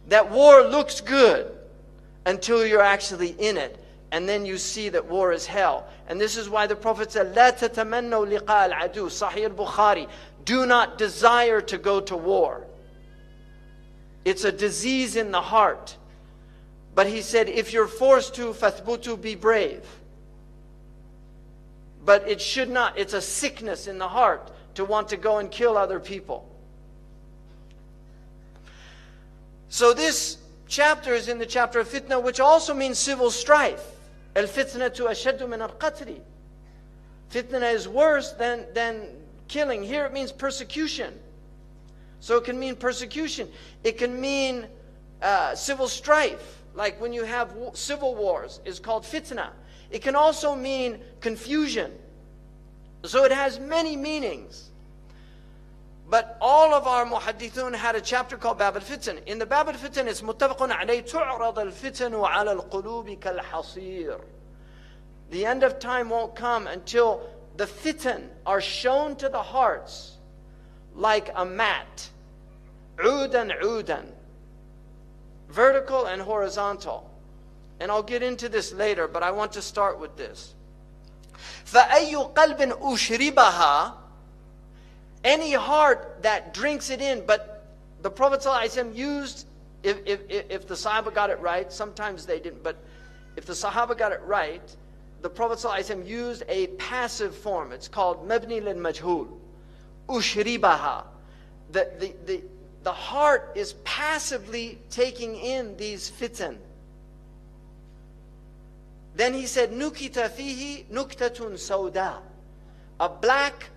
that war looks good until you're actually in it. And then you see that war is hell. And this is why the Prophet said, لا تتمنوا لقاء العدو, Sahih al-Bukhari. Do not desire to go to war. It's a disease in the heart. But he said, if you're forced to, فَثْبُتُوا, be brave. But it should not. It's a sickness in the heart to want to go and kill other people. So this chapter is in the chapter of fitna, which also means civil strife. الْفِتْنَةُ أَشَدُّ مِنَ الْقَتْلِ. Fitna is worse than killing. Here it means persecution. So it can mean persecution. It can mean civil strife. Like when you have civil wars, is called fitna. It can also mean confusion. So it has many meanings. But all of our muhaddithun had a chapter called Bab al-Fitan. In the Bab al-Fitan, it's muttafaqun alayh, tu'rad al-fitanu ala al-qulubi kal-hasir. The end of time won't come until the fitan are shown to the hearts like a mat. Udan, udan. Vertical and horizontal. And I'll get into this later, but I want to start with this. فَأَيُّ قَلْبٍ أُشْرِبَهَا. Any heart that drinks it in, but the Prophet ﷺ used, if the Sahaba got it right, sometimes they didn't, but if the Sahaba got it right, the Prophet ﷺ used a passive form. It's called mabni lil majhul. Ushribaha. The heart is passively taking in these fitan. Then he said, nukita fihi nuktatun sauda. A black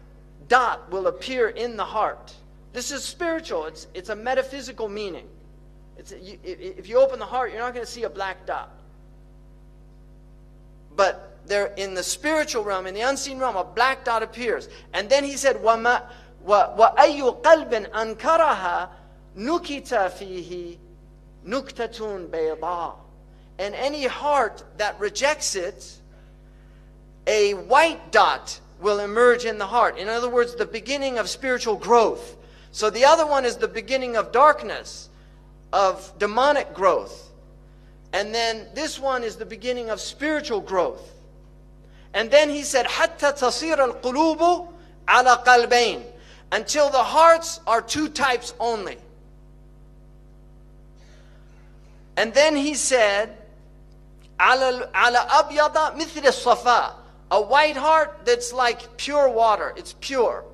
dot will appear in the heart. This is spiritual. It's a metaphysical meaning. If you open the heart, you're not going to see a black dot. But there, in the spiritual realm, in the unseen realm, a black dot appears. And then he said, وَأَيُّ قَلْبٍ أَنْكَرَهَا نُكِتَ فِيهِ نُكْتَةٌ بَيْضَاءٌ. And any heart that rejects it, a white dot will emerge in the heart. In other words, the beginning of spiritual growth. So the other one is the beginning of darkness, of demonic growth. And then this one is the beginning of spiritual growth. And then he said, حَتَّى تَصِيرَ الْقُلُوبُ عَلَى قَلْبَيْنِ. Until the hearts are two types only. And then he said, على أبيض مثل الصفاء. A white heart that's like pure water. It's pure.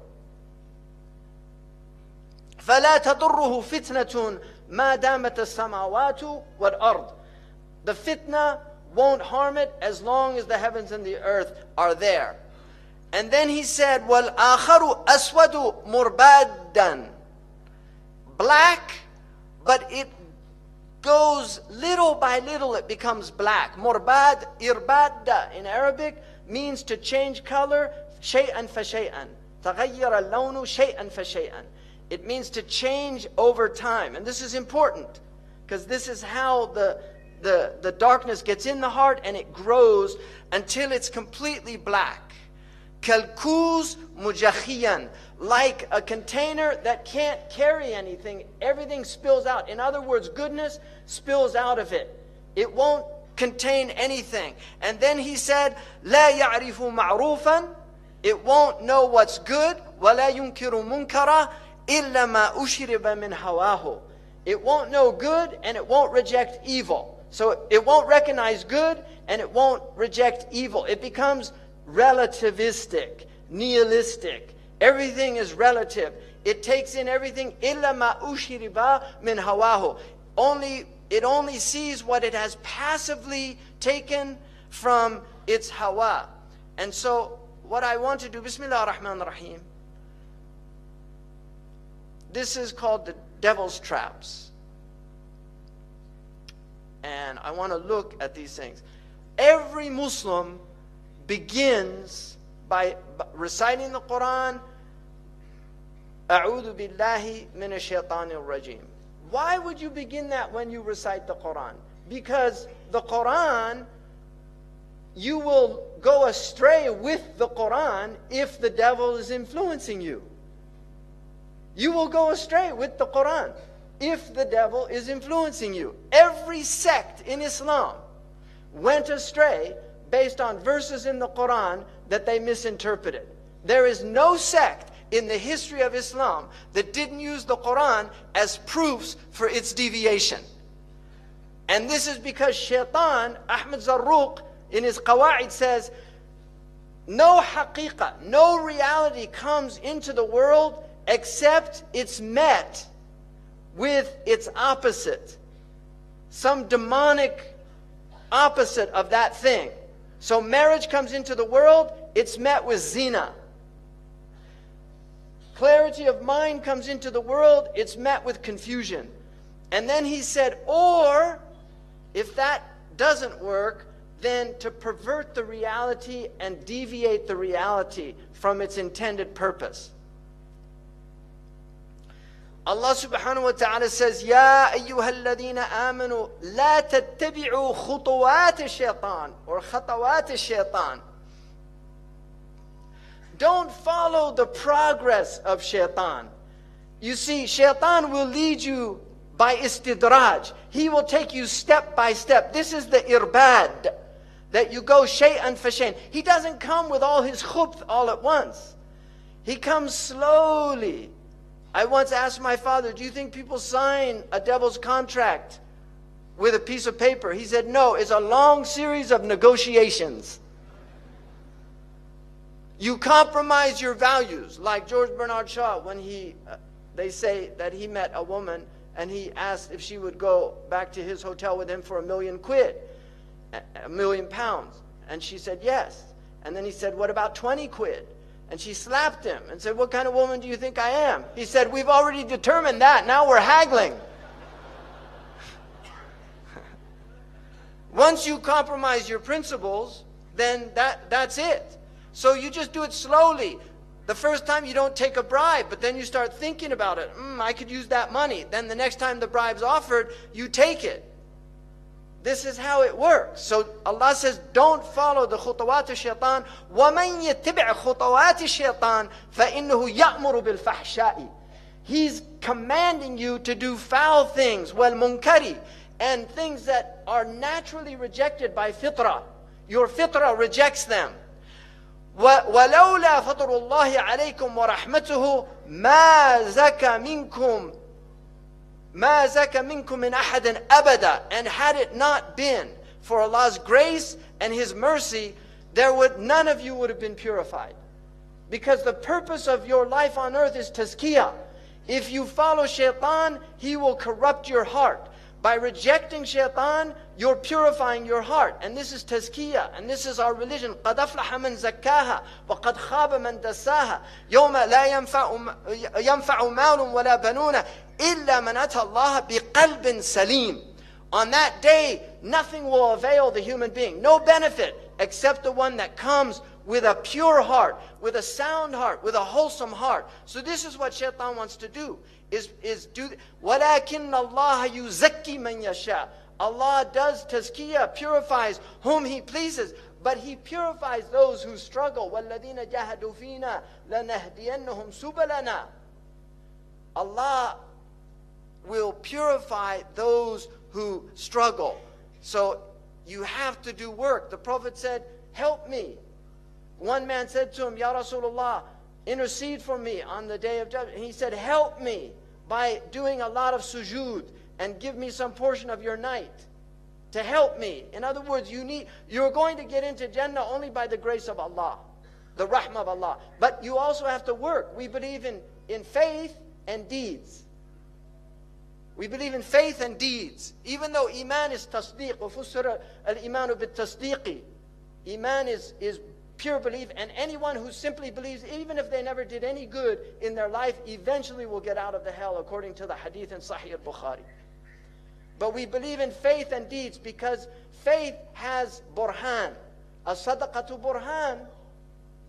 فَلَا تَضُرُّهُ فِتْنَةٌ مَا دَامَتَ السَّمَاوَاتُ وَالْأَرْضِ. The fitna won't harm it as long as the heavens and the earth are there. And then he said, وَالْآخَرُ أَسْوَدُ مُرْبَادًا. Black, but it goes little by little, it becomes black. Murbad, irbadda in Arabic means to change color, shay'an fa shay'an. تغير اللون شيئا فشيئا. It means to change over time. And this is important, because this is how the darkness gets in the heart, and it grows until it's completely black. Kalkuz mujakhiyan. Like a container that can't carry anything, everything spills out. In other words, goodness spills out of it. It won't contain anything. And then he said, لا يعرف معروفا. It won't know what's good. ولا ينكر منكرا إلا ما أشرب من هواه. It won't know good, and it won't reject evil. So it won't recognize good, and it won't reject evil. It becomes relativistic, nihilistic. Everything is relative. It takes in everything. إِلَّا مَا أُشْرِبَ مِنْ هَوَاهُ. It only sees what it has passively taken from its hawa. And so what I want to do, Bismillah ar-Rahman ar-Rahim. This is called the devil's traps. And I want to look at these things. Every Muslim begins by reciting the Quran, أعوذ بالله من الشيطان الرجيم. Why would you begin that when you recite the Quran? Because the Quran, you will go astray with the Quran if the devil is influencing you. You will go astray with the Quran if the devil is influencing you. Every sect in Islam went astray based on verses in the Quran that they misinterpreted. There is no sect in the history of Islam that didn't use the Quran as proofs for its deviation. And this is because Shaitan, Ahmed Zarruq, in his Qawa'id says, no haqiqah, no reality comes into the world except it's met with its opposite. Some demonic opposite of that thing. So marriage comes into the world, it's met with zina. Clarity of mind comes into the world, it's met with confusion. And then he said, or if that doesn't work, then to pervert the reality and deviate the reality from its intended purpose. Allah subhanahu wa ta'ala says, Ya ayyuhalladhina amanu, la tattabi'u khutuwat ash-shaytan, or khatawat ash-shaytan. Don't follow the progress of shaitan. You see, shaitan will lead you by istidraj. He will take you step by step. This is the irbad, that you go shay'an fa shay'an. He doesn't come with all his khubth all at once. He comes slowly. I once asked my father, do you think people sign a devil's contract with a piece of paper? He said, no, it's a long series of negotiations. You compromise your values, like George Bernard Shaw, when they say that he met a woman and he asked if she would go back to his hotel with him for £1 million, £1 million. And she said yes. And then he said, what about 20 quid? And she slapped him and said, what kind of woman do you think I am? He said, we've already determined that, now we're haggling. Once you compromise your principles, then that's it. So you just do it slowly. The first time you don't take a bribe, but then you start thinking about it. I could use that money. Then the next time the bribe's offered, you take it. This is how it works. So Allah says, don't follow the khutawat al-shaytan. وَمَنْ يَتِّبِعْ خُطَوَاتِ الشَّيْطَانِ فَإِنَّهُ يَأْمُرُ بِالْفَحْشَاءِ. He's commanding you to do foul things, وَالْمُنْكَرِ, and things that are naturally rejected by fitrah. Your fitrah rejects them. وَلَوْلَا فَضْلُ اللَّهِ عَلَيْكُمْ وَرَحْمَتُهُ مَا زَكَى مِنْكُمْ مِنْ أَحَدٍ أَبَدًا. And had it not been for Allah's grace and His mercy, none of you would have been purified. Because the purpose of your life on earth is tazkiyah. If you follow shaitan, he will corrupt your heart. By rejecting shaitan, you're purifying your heart. And this is tazkiyah. And this is our religion. قَدْ أَفْلَحَ مَنْ زَكَّاهَا وَقَدْ خَابَ مَنْ دَسَّاهَا يَوْمَ لَا يَنْفَعُ مَالٌ وَلَا بَنُونَ إِلَّا مَنْ أَتَى اللَّهَ بِقَلْبٍ سَلِيمٍ. On that day, nothing will avail the human being. No benefit except the one that comes with a pure heart, with a sound heart, with a wholesome heart. So this is what shaitan wants to do. وَلَكِنَّ اللَّهَ يُزَكِّي مَنْ يَشَاءُ. Allah does tazkiyah, purifies whom He pleases, but He purifies those who struggle. وَالَّذِينَ جَاهَدُوا فِينَا لَنَهْدِيَنَّهُمْ سُبُلَنَا. Allah will purify those who struggle. So you have to do work. The Prophet said, help me. One man said to him, Ya Rasulullah, intercede for me on the day of judgment. And he said, help me by doing a lot of sujood and give me some portion of your night to help me. In other words, you're going to get into Jannah only by the grace of Allah, the rahmah of Allah. But you also have to work. We believe in faith and deeds. We believe in faith and deeds. Even though iman is tasdeeq, وَفُسِّرَ الْإِيمَانُ بِالتَّصْدِيقِ. Iman is pure belief, and anyone who simply believes, even if they never did any good in their life, eventually will get out of the hell, according to the hadith in Sahih al-Bukhari. But we believe in faith and deeds because faith has burhan. As-sadaqatu burhan.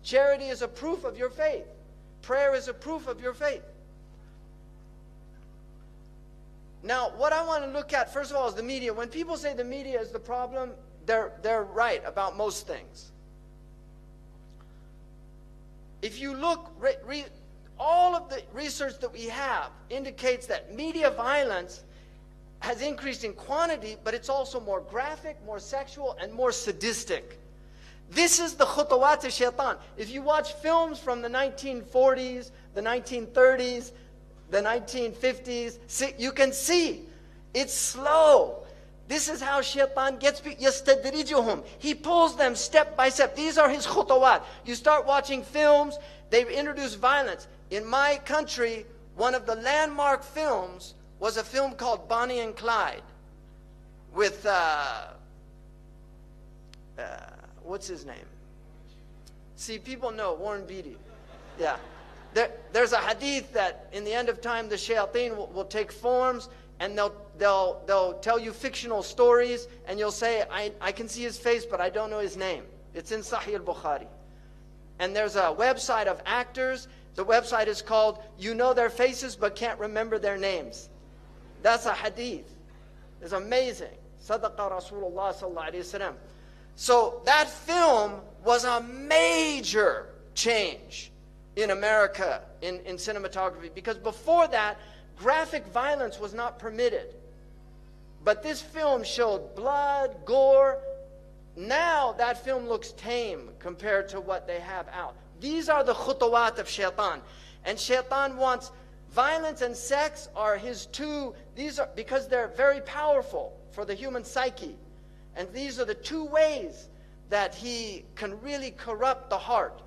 Charity is a proof of your faith. Prayer is a proof of your faith. Now, what I want to look at, first of all, is the media. When people say the media is the problem, they're right about most things. If you look, all of the research that we have indicates that media violence has increased in quantity, but it's also more graphic, more sexual, and more sadistic. This is the khutawat al-shaytan. If you watch films from the 1940s, the 1930s, the 1950s, you can see it's slow. This is how shaitan gets people. يَسْتَدْرِجُهُمْ. He pulls them step by step. These are his khutawat. You start watching films, they've introduced violence. In my country, one of the landmark films was a film called Bonnie and Clyde with, what's his name? See, people know, Warren Beatty. Yeah. There's a hadith that in the end of time, the shayateen will take forms, and they'll tell you fictional stories, and you'll say, I can see his face, but I don't know his name. It's in Sahih al-Bukhari. And there's a website of actors. The website is called, You Know Their Faces, but Can't Remember Their Names. That's a hadith. It's amazing. Sadaqa Rasulullah sallallahu alayhi wa sallam. So that film was a major change in America in cinematography, because before that, graphic violence was not permitted. But this film showed blood, gore. Now that film looks tame compared to what they have out. These are the khutawat of shaitan. And shaitan wants violence and sex are his two, these are because they're very powerful for the human psyche. And these are the two ways that he can really corrupt the heart.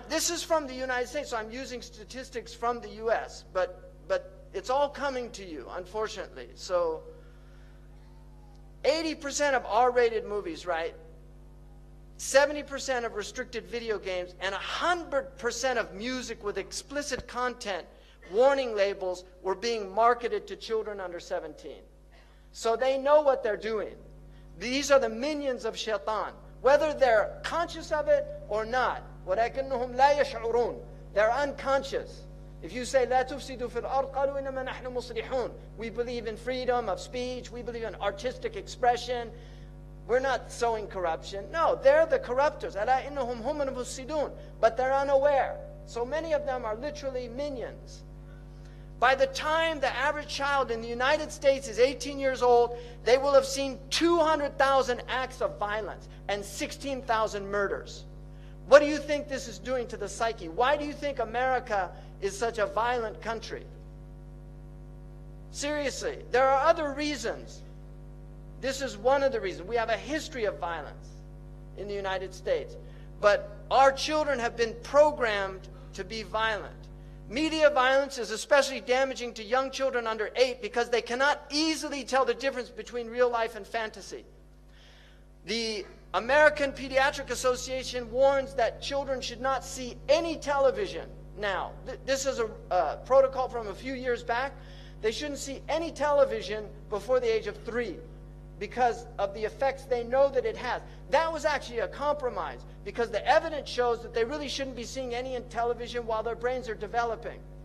This is from the United States, so I'm using statistics from the US, but it's all coming to you, unfortunately. So 80% of R-rated movies, right? 70% of restricted video games, and 100% of music with explicit content, warning labels, were being marketed to children under 17. So they know what they're doing. These are the minions of shaitan, whether they're conscious of it or not. وَلَكِنَّهُمْ لَا يَشْعُرُونَ. They're unconscious. If you say, لَا تُفْسِدُوا فِي الْأَرْضِ قَالُوا إِنَّمَا نَحْنُ مُصْلِحُونَ. We believe in freedom of speech. We believe in artistic expression. We're not sowing corruption. No, they're the corruptors. أَلَا إِنَّهُمْ هُمُ الْمُفْسِدُونَ. But they're unaware. So many of them are literally minions. By the time the average child in the United States is 18 years old, they will have seen 200,000 acts of violence and 16,000 murders. What do you think this is doing to the psyche? Why do you think America is such a violent country? Seriously, there are other reasons. This is one of the reasons. We have a history of violence in the United States. But our children have been programmed to be violent. Media violence is especially damaging to young children under 8 because they cannot easily tell the difference between real life and fantasy. The American Pediatric Association warns that children should not see any television now. This is a protocol from a few years back. They shouldn't see any television before the age of 3 because of the effects they know that it has. That was actually a compromise because the evidence shows that they really shouldn't be seeing any television while their brains are developing.